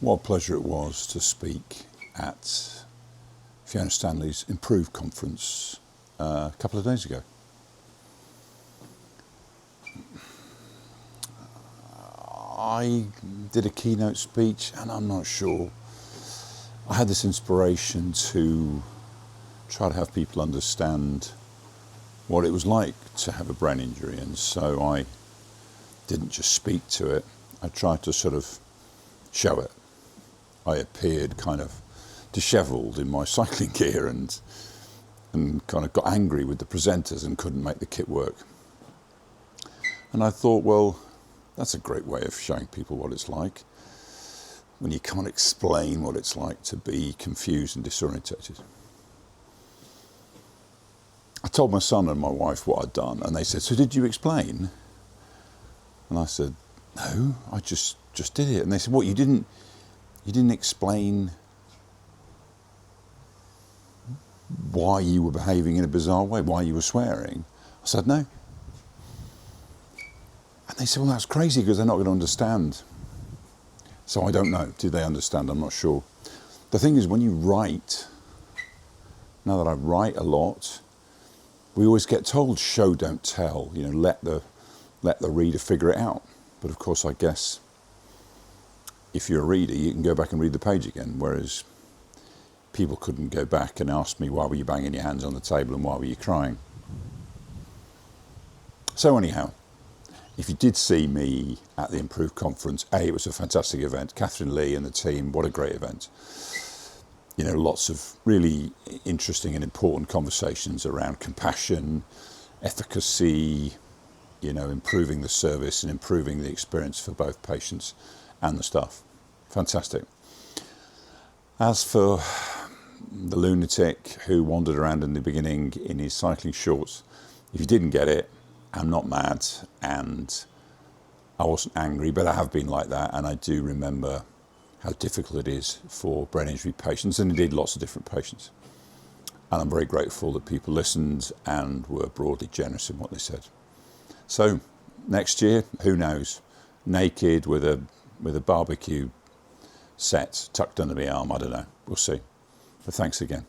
What a pleasure it was to speak at Fiona Stanley's Improve conference a couple of days ago. I did a keynote speech and I'm not sure. I had this inspiration to try to have people understand what it was like to have a brain injury, and so I didn't just speak to it, I tried to sort of show it. I appeared kind of dishevelled in my cycling gear and kind of got angry with the presenters and couldn't make the kit work. And I thought, well, that's a great way of showing people what it's like when you can't explain what it's like to be confused and disorientated. I told my son and my wife what I'd done, and they said, "So did you explain?" And I said, "No, I just did it." And they said, "What, you didn't explain why you were behaving in a bizarre way, why you were swearing?" I said, "No." And they said, "Well, that's crazy because they're not going to understand." So I don't know. Did they understand? I'm not sure. The thing is, when you write, now that I write a lot, we always get told, show, don't tell. You know, let the reader figure it out. But of course, I guess if you're a reader, you can go back and read the page again, whereas people couldn't go back and ask me, why were you banging your hands on the table and why were you crying? So anyhow, if you did see me at the Improve conference, it was a fantastic event. Catherine Lee and the team, what a great event. You know, lots of really interesting and important conversations around compassion, efficacy, you know, improving the service and improving the experience for both patients and the staff. Fantastic. As for the lunatic who wandered around in the beginning in his cycling shorts, if you didn't get it, I'm not mad and I wasn't angry, but I have been like that, and I do remember how difficult it is for brain injury patients, and indeed lots of different patients. And I'm very grateful that people listened and were broadly generous in what they said. So next year, who knows? Naked with a barbecue set tucked under my arm, I don't know. We'll see. But thanks again.